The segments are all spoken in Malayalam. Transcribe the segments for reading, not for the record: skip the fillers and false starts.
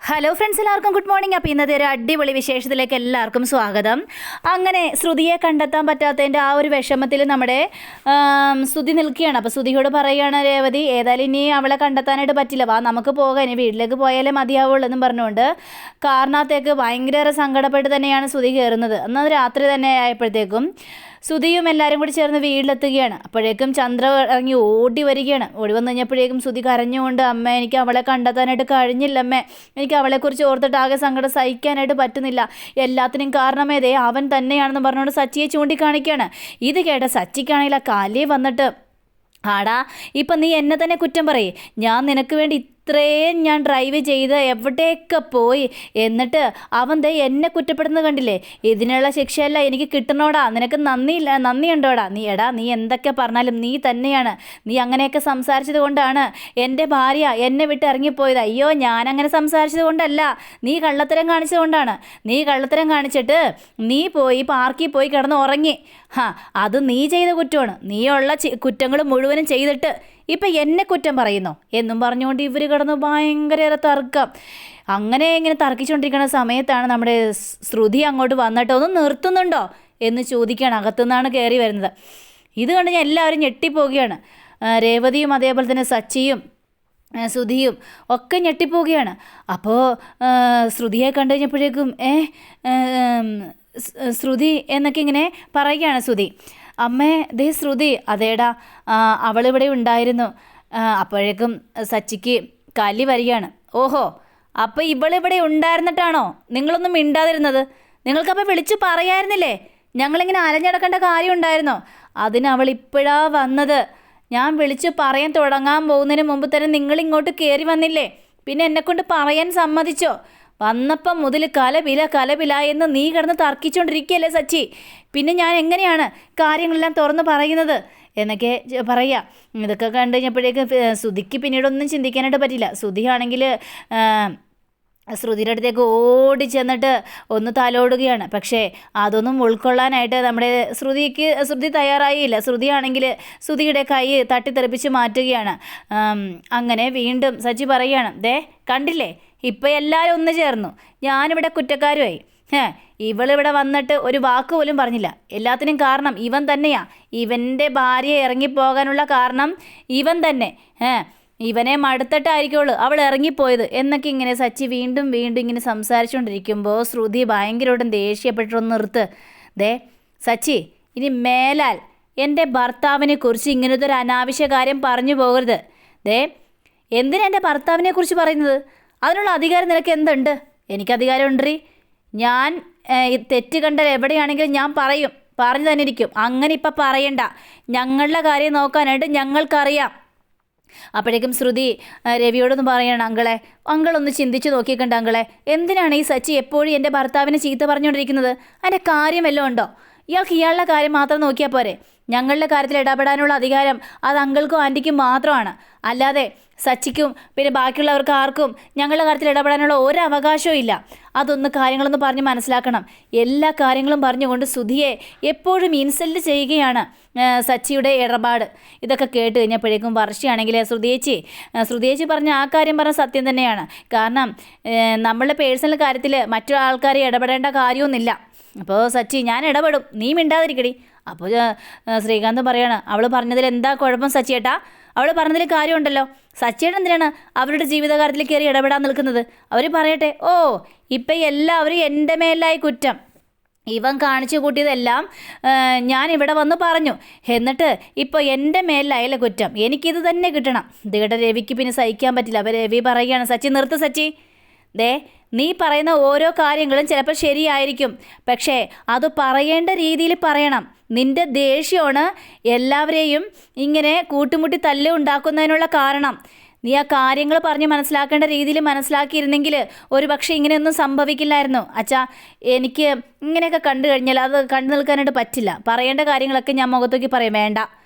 ഹലോ ഫ്രണ്ട്സ്, എല്ലാവർക്കും ഗുഡ് മോർണിംഗ്. അപ്പോൾ ഇന്നത്തെ ഒരു അടിപൊളി വിശേഷത്തിലേക്ക് എല്ലാവർക്കും സ്വാഗതം. അങ്ങനെ ശ്രുതിയെ കണ്ടെത്താൻ പറ്റാത്തതിൻ്റെ ആ ഒരു വിഷമത്തിൽ നമ്മുടെ ശ്രുതി നിൽക്കുകയാണ്. അപ്പോൾ ശ്രുതിയോട് പറയുകയാണ് രേവതി, ഏതായാലും ഇനി അവളെ കണ്ടെത്താനായിട്ട് പറ്റില്ല, വാ നമുക്ക് പോകാം, ഇനി വീട്ടിലേക്ക് പോയാലേ മതിയാവുള്ളൂ എന്നും പറഞ്ഞുകൊണ്ട് കാറിനകത്തേക്ക് ഭയങ്കര സങ്കടപ്പെട്ട് തന്നെയാണ് ശ്രുതി കയറുന്നത്. എന്നാൽ രാത്രി തന്നെ ആയപ്പോഴത്തേക്കും ശ്രുതിയും എല്ലാവരും കൂടി ചേർന്ന് വീട്ടിലെത്തുകയാണ്. അപ്പോഴേക്കും ചന്ദ്ര ഇറങ്ങി ഓടി വരികയാണ്. ഓടി വന്നു കഴിഞ്ഞപ്പോഴേക്കും ശ്രുതി കരഞ്ഞുകൊണ്ട്, അമ്മ എനിക്ക് അവളെ കണ്ടെത്താനായിട്ട് കഴിഞ്ഞില്ല, അമ്മേ എനിക്ക് അവളെക്കുറിച്ച് ഓർത്തിട്ട് ആകെ സങ്കടം സഹിക്കാനായിട്ട് പറ്റുന്നില്ല, എല്ലാത്തിനും കാരണമേതേ അവൻ തന്നെയാണെന്ന് പറഞ്ഞുകൊണ്ട് സച്ചിയെ ചൂണ്ടിക്കാണിക്കുകയാണ്. ഇത് കേട്ട സച്ചിക്കാണെങ്കിൽ ആ കാലേ വന്നിട്ട്, ആടാ ഇപ്പം നീ എന്നെ തന്നെ കുറ്റം പറയേ, ഞാൻ നിനക്ക് വേണ്ടി ഇത്രയും ഞാൻ ഡ്രൈവ് ചെയ്ത് എവിടെയൊക്കെ പോയി, എന്നിട്ട് അവൻ ദേ എന്നെ കുറ്റപ്പെടുന്നത് കണ്ടില്ലേ, ഇതിനുള്ള ശിക്ഷയല്ല എനിക്ക് കിട്ടണോടാ, നിനക്ക് നന്ദിയുണ്ടോടാ, നീ എന്തൊക്കെ പറഞ്ഞാലും നീ തന്നെയാണ്, നീ അങ്ങനെയൊക്കെ സംസാരിച്ചത് കൊണ്ടാണ് എൻ്റെ ഭാര്യ എന്നെ വിട്ട് ഇറങ്ങിപ്പോയത്. അയ്യോ ഞാനങ്ങനെ സംസാരിച്ചത് കൊണ്ടല്ല, നീ കള്ളത്തരം കാണിച്ചത് കൊണ്ടാണ്, നീ കള്ളത്തരം കാണിച്ചിട്ട് നീ പോയി പാർക്കിൽ പോയി കിടന്ന് ഉറങ്ങി, അത് നീ ചെയ്ത കുറ്റമാണ്, നീയുള്ള കുറ്റങ്ങൾ മുഴുവനും ചെയ്തിട്ട് ഇപ്പം എന്നെ കുറ്റം പറയുന്നു എന്നും പറഞ്ഞുകൊണ്ട് ഇവർ കിടന്ന് ഭയങ്കര തർക്കം. അങ്ങനെ ഇങ്ങനെ തർക്കിച്ചുകൊണ്ടിരിക്കുന്ന സമയത്താണ് നമ്മുടെ ശ്രുതി അങ്ങോട്ട് വന്നിട്ട്, ഒന്ന് നിർത്തുന്നുണ്ടോ എന്ന് ചോദിക്കുകയാണ്. അകത്തുനിന്നാണ് കയറി വരുന്നത്. ഇത് കണ്ട് ഞാൻ എല്ലാവരും ഞെട്ടിപ്പോവുകയാണ്. രേവതിയും അതേപോലെ തന്നെ സച്ചിയും ശ്രുതിയും ഒക്കെ ഞെട്ടിപ്പോവുകയാണ്. അപ്പോൾ ശ്രുതിയെ കണ്ടു കഴിഞ്ഞപ്പോഴേക്കും ശ്രുതി എന്നൊക്കെ ഇങ്ങനെ പറയുകയാണ് ശ്രുതി. അമ്മേ ദേ ശ്രുതി, അതേടാ അവളിവിടെ ഉണ്ടായിരുന്നു. അപ്പോഴേക്കും സച്ചിക്ക് കലി വരികയാണ്. ഓഹോ, അപ്പോൾ ഇവളിവിടെ ഉണ്ടായിരുന്നിട്ടാണോ നിങ്ങളൊന്നും മിണ്ടാതിരുന്നത്? നിങ്ങൾക്കപ്പോൾ വിളിച്ച് പറയായിരുന്നില്ലേ, ഞങ്ങളിങ്ങനെ അലഞ്ഞടക്കേണ്ട കാര്യം ഉണ്ടായിരുന്നോ? അതിനവൾ ഇപ്പോഴാ വന്നത്. ഞാൻ വിളിച്ച് പറയാൻ തുടങ്ങാൻ പോകുന്നതിന് മുമ്പ് തന്നെ നിങ്ങളിങ്ങോട്ട് കയറി വന്നില്ലേ, പിന്നെ എന്നെക്കൊണ്ട് പറയാൻ സമ്മതിച്ചോ? വന്നപ്പം മുതൽ കലപില എന്ന് നീ കിടന്ന് തർക്കിച്ചുകൊണ്ടിരിക്കുകയല്ലേ സച്ചി, പിന്നെ ഞാൻ എങ്ങനെയാണ് കാര്യങ്ങളെല്ലാം തുറന്ന് പറയുന്നത് എന്നൊക്കെ പറയുക. ഇതൊക്കെ കണ്ടു കഴിഞ്ഞപ്പോഴേക്ക് ശ്രുതിക്ക് പിന്നീടൊന്നും ചിന്തിക്കാനായിട്ട് പറ്റില്ല. ശ്രുതിയാണെങ്കിൽ ശ്രുതിയുടെ അടുത്തേക്ക് ഓടി ചെന്നിട്ട് ഒന്ന് തലോടുകയാണ്. പക്ഷേ അതൊന്നും ഉൾക്കൊള്ളാനായിട്ട് നമ്മുടെ ശ്രുതി തയ്യാറായില്ല. ശ്രുതിയാണെങ്കിൽ ശ്രുതിയുടെ കൈ തട്ടിത്തെറിപ്പിച്ച് മാറ്റുകയാണ്. അങ്ങനെ വീണ്ടും സച്ചി പറയുകയാണ്, ദേ കണ്ടില്ലേ, ഇപ്പം എല്ലാവരും ഒന്ന് ചേർന്നു, ഞാനിവിടെ കുറ്റക്കാരുമായി. ഇവളിവിടെ വന്നിട്ട് ഒരു വാക്ക് പോലും പറഞ്ഞില്ല. എല്ലാത്തിനും കാരണം ഇവൻ തന്നെയാ, ഇവൻ്റെ ഭാര്യ ഇറങ്ങിപ്പോകാനുള്ള കാരണം ഇവൻ തന്നെ. ഇവനെ മടുത്തിട്ടായിരിക്കുള്ളൂ അവൾ ഇറങ്ങിപ്പോയത് എന്നൊക്കെ ഇങ്ങനെ സച്ചി വീണ്ടും ഇങ്ങനെ സംസാരിച്ചുകൊണ്ടിരിക്കുമ്പോൾ ശ്രുതി ഭയങ്കരമായിട്ടും ദേഷ്യപ്പെട്ടൊന്ന് നിർത്ത്. ദേ സച്ചി, ഇനി മേലാൽ എൻ്റെ ഭർത്താവിനെ കുറിച്ച് ഇങ്ങനത്തെ ഒരു അനാവശ്യ കാര്യം പറഞ്ഞു പോകരുത്. ദേ എന്തിനാ എൻ്റെ ഭർത്താവിനെ കുറിച്ച് പറയുന്നത്? അതിനുള്ള അധികാരം നിനക്ക് എന്തുണ്ട്? എനിക്ക് അധികാരം ഉണ്ടീ. ഞാൻ തെറ്റ് കണ്ടാൽ എവിടെയാണെങ്കിലും ഞാൻ പറഞ്ഞു തന്നെ ഇരിക്കും. അങ്ങനെ ഇപ്പം പറയണ്ട, ഞങ്ങളുടെ കാര്യം നോക്കാനായിട്ട് ഞങ്ങൾക്കറിയാം. അപ്പോഴേക്കും ശ്രുതി രവിയോടൊന്ന് പറയണം, അങ്കളൊന്ന് ചിന്തിച്ച് നോക്കിക്കണ്ട അങ്കളെ, എന്തിനാണ് ഈ സച്ചി എപ്പോഴും എൻ്റെ ഭർത്താവിനെ ചീത്ത പറഞ്ഞുകൊണ്ടിരിക്കുന്നത്? അതിൻ്റെ കാര്യം വല്ലതും ഉണ്ടോ? ഇയാൾക്ക് ഇയാളുടെ കാര്യം മാത്രം നോക്കിയാൽ പോരെ? ഞങ്ങളുടെ കാര്യത്തിൽ ഇടപെടാനുള്ള അധികാരം അത് അങ്കിൾക്കും ആൻറ്റിക്കും മാത്രമാണ്, അല്ലാതെ സച്ചിക്കും പിന്നെ ബാക്കിയുള്ളവർക്ക് ആർക്കും ഞങ്ങളുടെ കാര്യത്തിൽ ഇടപെടാനുള്ള ഒരു അവകാശവും ഇല്ല. അതൊന്ന് കാര്യങ്ങളൊന്ന് പറഞ്ഞ് മനസ്സിലാക്കണം. എല്ലാ കാര്യങ്ങളും പറഞ്ഞുകൊണ്ട് ശ്രുതിയെ എപ്പോഴും ഇൻസൾട്ട് ചെയ്യുകയാണ് സച്ചിയുടെ ഇടപാട്. ഇതൊക്കെ കേട്ട് കഴിഞ്ഞപ്പോഴേക്കും വർഷയാണെങ്കിൽ ശ്രുതിയേച്ചി പറഞ്ഞ ആ കാര്യം പറഞ്ഞ സത്യം തന്നെയാണ്. കാരണം നമ്മളുടെ പേഴ്സണൽ കാര്യത്തിൽ മറ്റു ആൾക്കാരെ ഇടപെടേണ്ട കാര്യമൊന്നുമില്ല. അപ്പോൾ സച്ചി, ഞാൻ ഇടപെടും, നീ മിണ്ടാതിരിക്കടി. അപ്പോൾ ശ്രീകാന്ത് പറയാണ്, അവൾ പറഞ്ഞതിൽ എന്താ കുഴപ്പം സച്ചിയേട്ടാ? അവൾ പറഞ്ഞതിൽ കാര്യമുണ്ടല്ലോ. സച്ചിയേട്ടൻ എന്തിനാണ് അവരുടെ ജീവിതകാര്യത്തിൽ കയറി ഇടപെടാൻ നിൽക്കുന്നത്? അവർ പറയട്ടെ. ഓ, ഇപ്പം എല്ലാവരും എൻ്റെ മേലായി കുറ്റം, ഇവൻ കാണിച്ചു കൂട്ടിയതെല്ലാം ഞാൻ ഇവിടെ വന്ന് പറഞ്ഞു, എന്നിട്ട് ഇപ്പോൾ എൻ്റെ മേലായല്ലേ കുറ്റം, എനിക്കിത് തന്നെ കിട്ടണം. ഇത് കേട്ട രവിക്ക് പിന്നെ സഹിക്കാൻ പറ്റില്ല. അപ്പോൾ രവി പറയുകയാണ്, സച്ചി നിർത്ത് സച്ചി, ദേ നീ പറയുന്ന ഓരോ കാര്യങ്ങളും ചിലപ്പോൾ ശരിയായിരിക്കും, പക്ഷേ അത് പറയേണ്ട രീതിയിൽ പറയണം. നിൻ്റെ ദേഷ്യമാണ് എല്ലാവരെയും ഇങ്ങനെ കൂട്ടുമുട്ടി തല്ല് ഉണ്ടാക്കുന്നതിനുള്ള കാരണം. നീ ആ കാര്യങ്ങൾ പറഞ്ഞ് മനസ്സിലാക്കേണ്ട രീതിയിൽ മനസ്സിലാക്കിയിരുന്നെങ്കിൽ ഒരു പക്ഷേ ഇങ്ങനെയൊന്നും സംഭവിക്കില്ലായിരുന്നു. അച്ഛാ, എനിക്ക് ഇങ്ങനെയൊക്കെ കണ്ടു കഴിഞ്ഞാൽ അത് കണ്ടു നിൽക്കാനായിട്ട് പറ്റില്ല. പറയേണ്ട കാര്യങ്ങളൊക്കെ ഞാൻ മുഖത്തേക്ക് പറയും. വേണ്ട,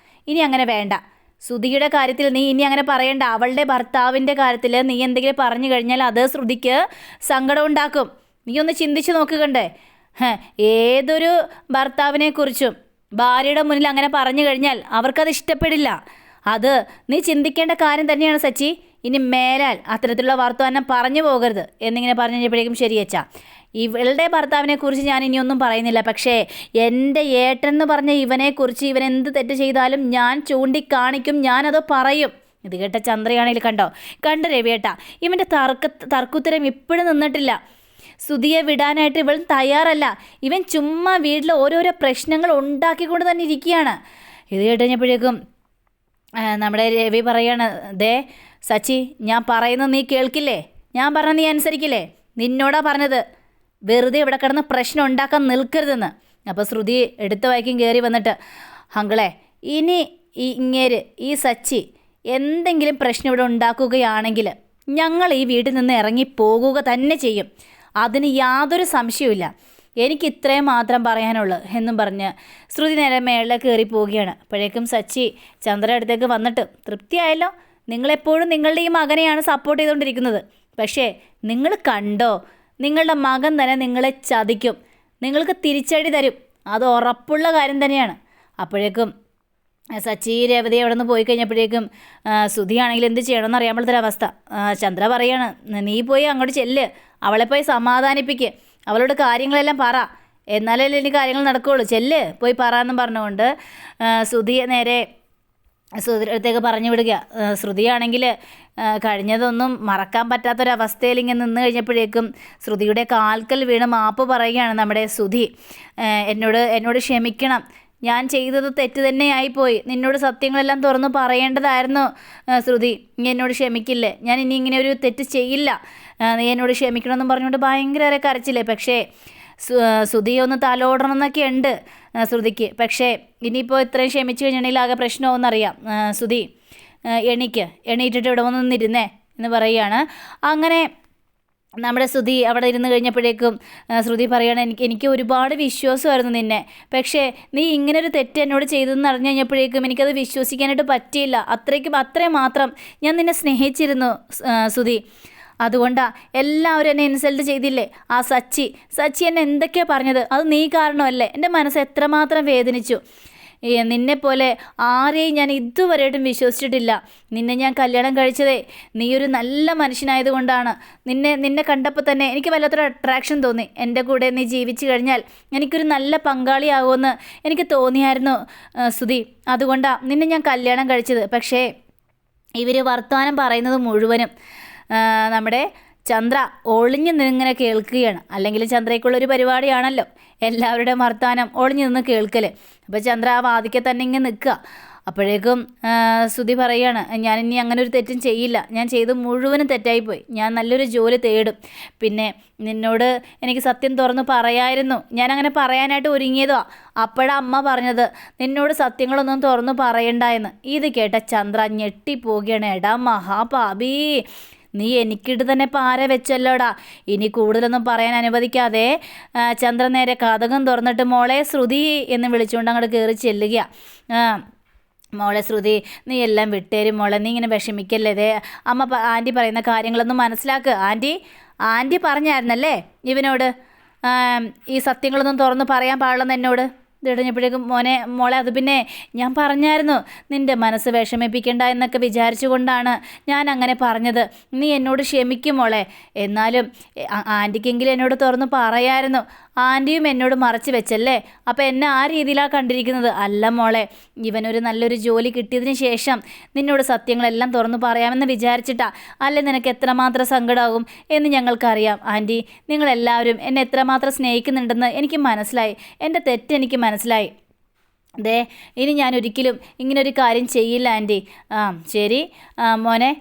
ഇനി അങ്ങനെ വേണ്ട. ശ്രുതിയുടെ കാര്യത്തിൽ നീ ഇനി അങ്ങനെ പറയണ്ട. അവളുടെ ഭർത്താവിൻ്റെ കാര്യത്തിൽ നീ എന്തെങ്കിലും പറഞ്ഞു കഴിഞ്ഞാൽ അത് ശ്രുതിക്ക് സങ്കടം ഉണ്ടാക്കും. നീ ഒന്ന് ചിന്തിച്ച് നോക്കുകണ്ടേ? ഏതൊരു ഭർത്താവിനെക്കുറിച്ചും ഭാര്യയുടെ മുന്നിൽ അങ്ങനെ പറഞ്ഞു കഴിഞ്ഞാൽ അവർക്കത് ഇഷ്ടപ്പെടില്ല. അത് നീ ചിന്തിക്കേണ്ട കാര്യം തന്നെയാണ് സച്ചി. ഇനി മേലാൽ അത്തരത്തിലുള്ള വർത്തമാനം പറഞ്ഞു പോകരുത് എന്നിങ്ങനെ പറഞ്ഞു കഴിഞ്ഞപ്പോഴേക്കും ശരി അച്ഛാ, ഇവളുടെ ഭർത്താവിനെ കുറിച്ച് ഞാൻ ഇനിയൊന്നും പറയുന്നില്ല. പക്ഷേ എൻ്റെ ഏട്ടൻ എന്ന് പറഞ്ഞ ഇവനെക്കുറിച്ച് ഇവൻ എന്ത് തെറ്റ് ചെയ്താലും ഞാൻ ചൂണ്ടിക്കാണിക്കും, ഞാനത് പറയും. ഇത് കേട്ട ചന്ദ്രയാണെങ്കിൽ കണ്ടോ രവിയേട്ടാ, ഇവൻ്റെ തർക്കുത്തരം ഇപ്പോഴും നിന്നിട്ടില്ല. സുധിയെ വിടാനായിട്ട് ഇവൾ തയ്യാറല്ല. ഇവൻ ചുമ്മാ വീട്ടിൽ ഓരോരോ പ്രശ്നങ്ങൾ ഉണ്ടാക്കിക്കൊണ്ട് തന്നെ ഇരിക്കുകയാണ്. ഇത് കേട്ട് കഴിഞ്ഞപ്പോഴേക്കും നമ്മുടെ രവി പറയാണ്, ദേ സച്ചി, ഞാൻ പറയുന്നത് നീ കേൾക്കില്ലേ? ഞാൻ പറഞ്ഞത് നീ അനുസരിക്കില്ലേ? നിന്നോടാ പറഞ്ഞത്, വെറുതെ ഇവിടെ കിടന്ന് പ്രശ്നം ഉണ്ടാക്കാൻ നിൽക്കരുതെന്ന്. അപ്പോൾ ശ്രുതി എടുത്ത വായിക്കും കയറി വന്നിട്ട്, അങ്കിളെ, ഇനി ഈ സച്ചി എന്തെങ്കിലും പ്രശ്നം ഇവിടെ ഉണ്ടാക്കുകയാണെങ്കിൽ ഞങ്ങൾ ഈ വീട്ടിൽ നിന്ന് ഇറങ്ങിപ്പോകുക തന്നെ ചെയ്യും. അതിന് യാതൊരു സംശയവുമില്ല. എനിക്ക് ഇത്രയും മാത്രം പറയാനുള്ളൂ എന്നും പറഞ്ഞ് ശ്രുതി നേരെ മേളിൽ കയറി പോവുകയാണ്. അപ്പോഴേക്കും സച്ചി ചന്ദ്ര അടുത്തേക്ക് വന്നിട്ട്, തൃപ്തിയായല്ലോ, നിങ്ങളെപ്പോഴും നിങ്ങളുടെ ഈ മകനെയാണ് സപ്പോർട്ട് ചെയ്തുകൊണ്ടിരിക്കുന്നത്. പക്ഷേ നിങ്ങൾ കണ്ടോ, നിങ്ങളുടെ മകൻ തന്നെ നിങ്ങളെ ചതിക്കും, നിങ്ങൾക്ക് തിരിച്ചടി തരും, അത് ഉറപ്പുള്ള കാര്യം തന്നെയാണ്. അപ്പോഴേക്കും സച്ചി രേവതി അവിടെ നിന്ന് പോയി കഴിഞ്ഞപ്പോഴേക്കും സുധിയാണെങ്കിൽ എന്ത് ചെയ്യണമെന്ന് അറിയാമ്പോഴത്തൊരവസ്ഥ. ചന്ദ്ര പറയാണ്, നീ പോയി അങ്ങോട്ട് ചെല്ല്, അവളെ പോയി സമാധാനിപ്പിക്ക്, അവളോട് കാര്യങ്ങളെല്ലാം പറ, എന്നാലല്ലേ ഇനി കാര്യങ്ങൾ നടക്കുകയുള്ളൂ, ചെല്ല് പോയി പറ എന്നും പറഞ്ഞുകൊണ്ട് സുധിയെ നേരെ ശ്രുതിയുടെ അടുത്തേക്ക് പറഞ്ഞു വിടുക. ശ്രുതിയാണെങ്കിൽ കഴിഞ്ഞതൊന്നും മറക്കാൻ പറ്റാത്തൊരവസ്ഥയിൽ ഇങ്ങനെ നിന്ന് കഴിഞ്ഞപ്പോഴേക്കും ശ്രുതിയുടെ കാൽക്കൽ വീണ് മാപ്പ് പറയുകയാണ് നമ്മുടെ സുധി. എന്നോട് ക്ഷമിക്കണം, ഞാൻ ചെയ്തത് തെറ്റ് തന്നെയായിപ്പോയി, നിന്നോട് സത്യങ്ങളെല്ലാം തുറന്നു പറയേണ്ടതായിരുന്നു ശ്രുതി, നീ എന്നോട് ക്ഷമിക്കില്ലേ, ഞാൻ ഇനി ഇങ്ങനെ ഒരു തെറ്റ് ചെയ്യില്ല, നീ എന്നോട് ക്ഷമിക്കണമെന്നും പറഞ്ഞുകൊണ്ട് ഭയങ്കര കരച്ചില്ലേ. പക്ഷേ ശ്രുതി ഒന്ന് തലോടണമെന്നൊക്കെ ഉണ്ട് ശ്രുതിക്ക്. പക്ഷേ ഇനിയിപ്പോൾ ഇത്രയും ക്ഷമിച്ചു കഴിഞ്ഞിട്ടുണ്ടെങ്കിൽ ആകെ പ്രശ്നമാവുമെന്നറിയാം. ശ്രുതി എണീറ്റിട്ട് ഇവിടെ വന്ന് നിന്നിരുന്നേ എന്ന് പറയുകയാണ്. അങ്ങനെ നമ്മുടെ ശ്രുതി അവിടെ ഇരുന്ന് കഴിഞ്ഞപ്പോഴേക്കും ശ്രുതി പറയുകയാണ്, എനിക്ക് ഒരുപാട് വിശ്വാസമായിരുന്നു നിന്നെ, പക്ഷേ നീ ഇങ്ങനൊരു തെറ്റ് എന്നോട് ചെയ്തതെന്ന് അറിഞ്ഞു കഴിഞ്ഞപ്പോഴേക്കും എനിക്കത് വിശ്വസിക്കാനായിട്ട് പറ്റിയില്ല. അത്രയും മാത്രം ഞാൻ നിന്നെ സ്നേഹിച്ചിരുന്നു ശ്രുതി. അതുകൊണ്ടാണ് എല്ലാവരും എന്നെ ഇൻസൾട്ട് ചെയ്തില്ലേ. ആ സച്ചി എന്നെ എന്തൊക്കെയാണ് പറഞ്ഞത്, അത് നീ കാരണമല്ലേ. എൻ്റെ മനസ്സ് എത്രമാത്രം വേദനിച്ചു. നിന്നെപ്പോലെ ആരെയും ഞാൻ ഇതുവരെയായിട്ടും വിശ്വസിച്ചിട്ടില്ല. നിന്നെ ഞാൻ കല്യാണം കഴിച്ചതേ നീ ഒരു നല്ല മനുഷ്യനായതുകൊണ്ടാണ്. നിന്നെ കണ്ടപ്പോൾ തന്നെ എനിക്ക് വല്ലാത്തൊരു അട്രാക്ഷൻ തോന്നി. എൻ്റെ കൂടെ നീ ജീവിച്ചു കഴിഞ്ഞാൽ എനിക്കൊരു നല്ല പങ്കാളിയാകുമെന്ന് എനിക്ക് തോന്നിയായിരുന്നു ശ്രുതി. അതുകൊണ്ടാണ് നിന്നെ ഞാൻ കല്യാണം കഴിച്ചത്. പക്ഷേ ഇവർ വർത്തമാനം പറയുന്നത് മുഴുവനും നമ്മുടെ ചന്ദ്ര ഒളിഞ്ഞു നിന്നിങ്ങനെ കേൾക്കുകയാണ്. അല്ലെങ്കിൽ ചന്ദ്രയ്ക്കുള്ളൊരു പരിപാടിയാണല്ലോ എല്ലാവരുടെയും വർത്തമാനം ഒളിഞ്ഞു നിന്ന് കേൾക്കൽ. അപ്പോൾ ചന്ദ്ര ആ വാതിക്കെ തന്നെ ഇങ്ങനെ നിൽക്കുക. അപ്പോഴേക്കും ശ്രുതി പറയുകയാണ്, ഞാനിനി അങ്ങനെ ഒരു തെറ്റും ചെയ്യില്ല, ഞാൻ ചെയ്ത് മുഴുവനും തെറ്റായിപ്പോയി, ഞാൻ നല്ലൊരു ജോലി തേടും. പിന്നെ നിന്നോട് എനിക്ക് സത്യം തുറന്ന് പറയായിരുന്നു, ഞാനങ്ങനെ പറയാനായിട്ട് ഒരുങ്ങിയതോ, അപ്പോഴാണ് അമ്മ പറഞ്ഞത് നിന്നോട് സത്യങ്ങളൊന്നും തുറന്ന് പറയണ്ട എന്ന്. ഇത് കേട്ട ചന്ദ്ര ഞെട്ടിപ്പോവുകയാണ്. എടാ മഹാപാപി, നീ എനിക്കിട്ട് തന്നെ പാര വെച്ചല്ലോടാ. ഇനി കൂടുതലൊന്നും പറയാൻ അനുവദിക്കാതെ ചന്ദ്രൻ നേരെ കതകം തുറന്നിട്ട് മോളെ ശ്രുതി എന്ന് വിളിച്ചുകൊണ്ട് അങ്ങോട്ട് കയറി ചെല്ലുക. മോളെ ശ്രുതി, നീ എല്ലാം വിട്ടേരും മോളെ, നീ ഇങ്ങനെ വിഷമിക്കല്ലേ, ആൻറ്റി പറയുന്ന കാര്യങ്ങളൊന്നും മനസ്സിലാക്കുക. ആൻറ്റി പറഞ്ഞായിരുന്നല്ലേ ഇവനോട് ഈ സത്യങ്ങളൊന്നും തുറന്ന് പറയാൻ പാടില്ലെന്ന് എന്നോട്. ഇതിടഞ്ഞപ്പോഴേക്കും മോളെ അത് പിന്നെ ഞാൻ പറഞ്ഞായിരുന്നു, നിൻ്റെ മനസ്സ് വിഷമിപ്പിക്കണ്ട എന്നൊക്കെ വിചാരിച്ചുകൊണ്ടാണ് ഞാൻ അങ്ങനെ പറഞ്ഞത്. നീ എന്നോട് ക്ഷമിക്കും മോളെ. എന്നാലും ആൻറ്റിക്കെങ്കിലും എന്നോട് തുറന്ന് പറയായിരുന്നു. ആൻറ്റിയും എന്നോട് മറച്ചു വെച്ചല്ലേ, അപ്പോൾ എന്നെ ആ രീതിയിലാണ് കണ്ടിരിക്കുന്നത്. അല്ല മോളെ, ഇവനൊരു നല്ലൊരു ജോലി കിട്ടിയതിന് ശേഷം നിന്നോട് സത്യങ്ങളെല്ലാം തുറന്നു പറയാമെന്ന് വിചാരിച്ചിട്ടാ. അല്ലേ നിനക്ക് എത്രമാത്രം സങ്കടമാകും എന്ന് ഞങ്ങൾക്കറിയാം ആൻറ്റി. നിങ്ങളെല്ലാവരും എന്നെ എത്രമാത്രം സ്നേഹിക്കുന്നുണ്ടെന്ന് എനിക്ക് മനസ്സിലായി. എൻ്റെ തെറ്റ് എനിക്ക് മനസ്സിലായി. ഇനി ഞാൻ ഒരിക്കലും ഇങ്ങനൊരു കാര്യം ചെയ്യില്ല ആൻറ്റി. ശരി മോനെ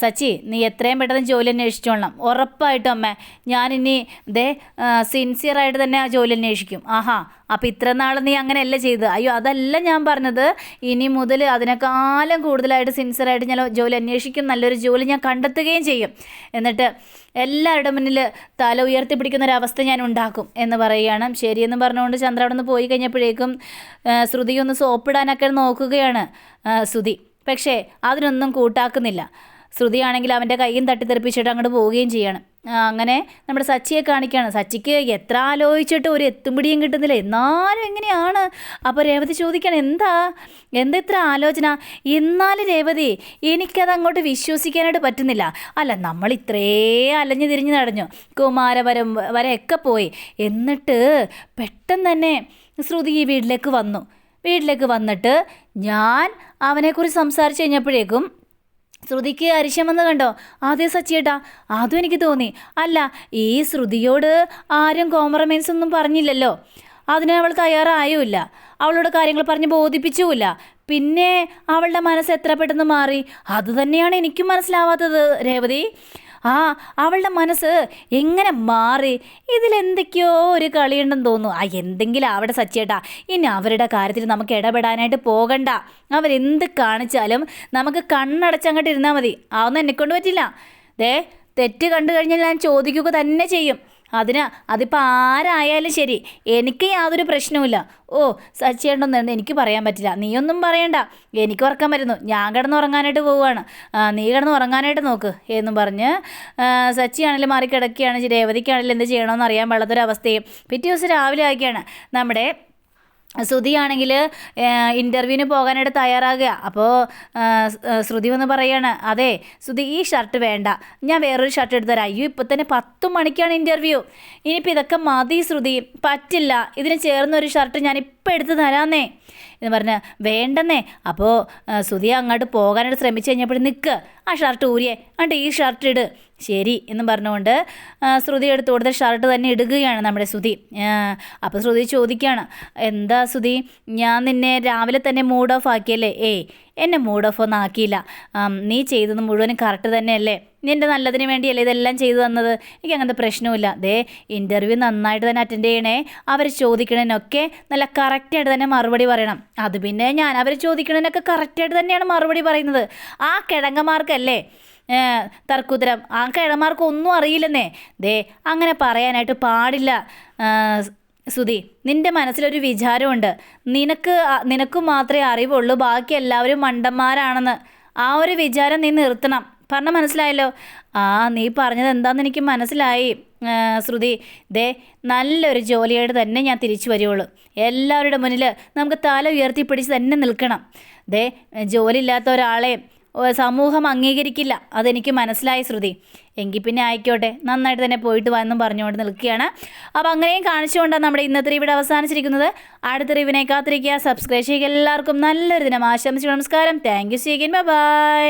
സച്ചി, നീ എത്രയും പെട്ടെന്ന് ജോലി അന്വേഷിച്ചോളണം. ഉറപ്പായിട്ടും അമ്മ, ഞാനിനി സിൻസിയറായിട്ട് തന്നെ ആ ജോലി അന്വേഷിക്കും. അപ്പോൾ ഇത്ര നാൾ നീ അങ്ങനെയല്ല ചെയ്തത്. അയ്യോ, അതല്ല ഞാൻ പറഞ്ഞത്. ഇനി മുതൽ അതിനേക്കാളും കൂടുതലായിട്ട് സിൻസിയറായിട്ട് ഞാൻ ജോലി അന്വേഷിക്കും, നല്ലൊരു ജോലി ഞാൻ കണ്ടെത്തുകയും ചെയ്യും. എന്നിട്ട് എല്ലാവരുടെ മുന്നിൽ തല ഉയർത്തിപ്പിടിക്കുന്നൊരവസ്ഥ ഞാൻ ഉണ്ടാക്കും എന്ന് പറയുകയാണ്. ശരിയെന്ന് പറഞ്ഞുകൊണ്ട് ചന്ദ്ര അവിടെ നിന്ന് പോയി കഴിഞ്ഞപ്പോഴേക്കും ശ്രുതി ഒന്ന് സോപ്പിടാനൊക്കെ നോക്കുകയാണ് ശ്രുതി. പക്ഷേ അതിനൊന്നും കൂട്ടാക്കുന്നില്ല. ശ്രുതിയാണെങ്കിൽ അവൻ്റെ കൈയും തട്ടിത്തെറിപ്പിച്ചിട്ട് അങ്ങോട്ട് പോവുകയും ചെയ്യാണ്. അങ്ങനെ നമ്മുടെ സച്ചിയെ കാണിക്കുകയാണ്. സച്ചിക്ക് എത്ര ആലോചിച്ചിട്ട് ഒരു എത്തുംപിടിയും കിട്ടുന്നില്ല, എന്നാലും എങ്ങനെയാണ്. അപ്പോൾ രേവതി ചോദിക്കണം, എന്താ ഇത്ര ആലോചന? എന്നാലും രേവതി, എനിക്കത് അങ്ങോട്ട് വിശ്വസിക്കാനായിട്ട് പറ്റുന്നില്ല. അല്ല, നമ്മൾ ഇത്രേ അലഞ്ഞു തിരിഞ്ഞ് നടഞ്ഞു, കുമാരവരം വരെയൊക്കെ പോയി, എന്നിട്ട് പെട്ടെന്ന് തന്നെ ശ്രുതി ഈ വീട്ടിലേക്ക് വന്നിട്ട് ഞാൻ അവനെക്കുറിച്ച് സംസാരിച്ച് കഴിഞ്ഞപ്പോഴേക്കും ശ്രുതിക്ക് അരിശം വന്ന് കണ്ടോ? അതേ സച്ചിയേട്ടാ, അതും എനിക്ക് തോന്നി. അല്ല, ഈ ശ്രുതിയോട് ആരും കോംപ്രമൈസ് ഒന്നും പറഞ്ഞില്ലല്ലോ, അതിന് അവൾ തയ്യാറായുമില്ല, അവളോട് കാര്യങ്ങൾ പറഞ്ഞ് ബോധിപ്പിച്ചുമില്ല. പിന്നെ അവളുടെ മനസ്സ് എത്ര പെട്ടെന്ന് മാറി, അതുതന്നെയാണ് എനിക്കും മനസ്സിലാവാത്തത് രേവതി. അവളുടെ മനസ്സ് എങ്ങനെ മാറി? ഇതിലെന്തൊക്കെയോ ഒരു കളിയുണ്ടെന്ന് തോന്നുന്നു. എന്തെങ്കിലും അവിടെ സച്ചിയേട്ടാ, ഇനി അവരുടെ കാര്യത്തിൽ നമുക്ക് ഇടപെടാനായിട്ട് പോകണ്ട. അവരെന്ത് കാണിച്ചാലും നമുക്ക് കണ്ണടച്ചങ്ങോട്ട് ഇരുന്നാൽ മതി. അതൊന്നും എന്നെക്കൊണ്ട് പറ്റില്ല. തെറ്റ് കണ്ടു കഴിഞ്ഞാൽ ഞാൻ ചോദിക്കുക തന്നെ ചെയ്യും. അതിപ്പോൾ ആരായാലും ശരി, എനിക്ക് യാതൊരു പ്രശ്നവുമില്ല. സച്ചിയേട്ടൊന്നും എനിക്ക് പറയാൻ പറ്റില്ല, നീയൊന്നും പറയണ്ട, എനിക്ക് ഉറക്കം വരുന്നു, ഞാൻ കിടന്നുറങ്ങാനായിട്ട് പോവുകയാണ്, നീ കിടന്നുറങ്ങാനായിട്ട് നോക്ക് എന്നും പറഞ്ഞ് സച്ചിയാണെങ്കിലും മാറി കിടക്കുകയാണ്. രേവതിക്കാണെങ്കിലും എന്ത് ചെയ്യണമെന്ന് അറിയാൻ പാടാത്തൊരവസ്ഥയും. പിറ്റേ ദിവസം രാവിലെ ആക്കിയാണ് നമ്മുടെ ശ്രുതിയാണെങ്കിൽ ഇൻ്റർവ്യൂവിന് പോകാനായിട്ട് തയ്യാറാകുക. അപ്പോൾ ശ്രുതി വന്ന് പറയാണ്, അതെ ശ്രുതി, ഈ ഷർട്ട് വേണ്ട, ഞാൻ വേറൊരു ഷർട്ട് എടുത്ത് തരാം. ഇപ്പോൾ തന്നെ 10 മണിക്കാണ് ഇൻ്റർവ്യൂ, ഇനിയിപ്പോൾ ഇതൊക്കെ മതി ശ്രുതി, പറ്റില്ല, ഇതിന് ചേർന്നൊരു ഷർട്ട് ഞാനിപ്പോൾ എടുത്ത് തരാമെന്നേ എന്ന് പറഞ്ഞ് വേണ്ടെന്നേ. അപ്പോൾ ശ്രുതി അങ്ങോട്ട് പോകാനായിട്ട് ശ്രമിച്ചു കഴിഞ്ഞപ്പോൾ നിൽക്ക്, ആ ഷർട്ട് ഊരിയേ, ഈ ഷർട്ട് ഇട്, ശരി എന്നും പറഞ്ഞുകൊണ്ട് ശ്രുതി എടുത്ത് കൊടുത്ത ഷർട്ട് തന്നെ ഇടുകയാണ് നമ്മുടെ ശ്രുതി. അപ്പോൾ ശ്രുതി ചോദിക്കുകയാണ്, എന്താ ശ്രുതി, ഞാൻ നിന്നെ രാവിലെ തന്നെ മൂഡ് ഓഫ് ആക്കിയല്ലേ? എന്നെ മൂഡ് ഓഫ് ഒന്നും ആക്കിയില്ല, നീ ചെയ്തത് മുഴുവനും കറക്റ്റ് തന്നെയല്ലേ, നിൻ്റെ നല്ലതിന് വേണ്ടിയല്ലേ ഇതെല്ലാം ചെയ്തു തന്നത്, എനിക്ക് അങ്ങനത്തെ പ്രശ്നമില്ല. ഇൻ്റർവ്യൂ നന്നായിട്ട് തന്നെ അറ്റൻഡ് ചെയ്യണേ, അവർ ചോദിക്കണതിനൊക്കെ നല്ല കറക്റ്റായിട്ട് തന്നെ മറുപടി പറയണം. അത് പിന്നെ ഞാൻ അവർ ചോദിക്കണതിനൊക്കെ കറക്റ്റായിട്ട് തന്നെയാണ് മറുപടി പറയുന്നത്. ആ കിഴങ്ങന്മാർക്കല്ലേ തർക്കുത്തരം, ആ കിഴമാർക്ക് ഒന്നും അറിയില്ലെന്നേ. അങ്ങനെ പറയാനായിട്ട് പാടില്ല ശ്രുതി. നിൻ്റെ മനസ്സിലൊരു വിചാരമുണ്ട്, നിനക്ക് മാത്രമേ അറിവുള്ളൂ, ബാക്കി എല്ലാവരും മണ്ടന്മാരാണെന്ന്. ആ ഒരു വിചാരം നീ നിർത്തണം. പറഞ്ഞാൽ മനസ്സിലായല്ലോ? നീ പറഞ്ഞത് എന്താണെന്ന് എനിക്ക് മനസ്സിലായി ശ്രുതി. നല്ലൊരു ജോലിയായിട്ട് തന്നെ ഞാൻ തിരിച്ചു വരുവുള്ളൂ. എല്ലാവരുടെ മുന്നിൽ നമുക്ക് തല ഉയർത്തിപ്പിടിച്ച് തന്നെ നിൽക്കണം. ജോലി ഇല്ലാത്ത ഒരാളെ സമൂഹം അംഗീകരിക്കില്ല, അതെനിക്ക് മനസ്സിലായി ശ്രുതി. എങ്കിൽ പിന്നെ ആയിക്കോട്ടെ, നന്നായിട്ട് തന്നെ പോയിട്ട് വന്നും പറഞ്ഞുകൊണ്ട് നിൽക്കുകയാണ്. അപ്പോൾ അങ്ങനെയും കാണിച്ചുകൊണ്ടാണ് നമ്മുടെ ഇന്നത്തെ റിവ്യൂ അവസാനിച്ചിരിക്കുന്നത്. അടുത്ത റിവ്യൂവിനെ കാത്തിരിക്കുക, സബ്സ്ക്രൈബ് ചെയ്യുക. എല്ലാവർക്കും നല്ലൊരു ദിനം ആശംസിച്ചു. നമസ്കാരം. Thank you. See again. By.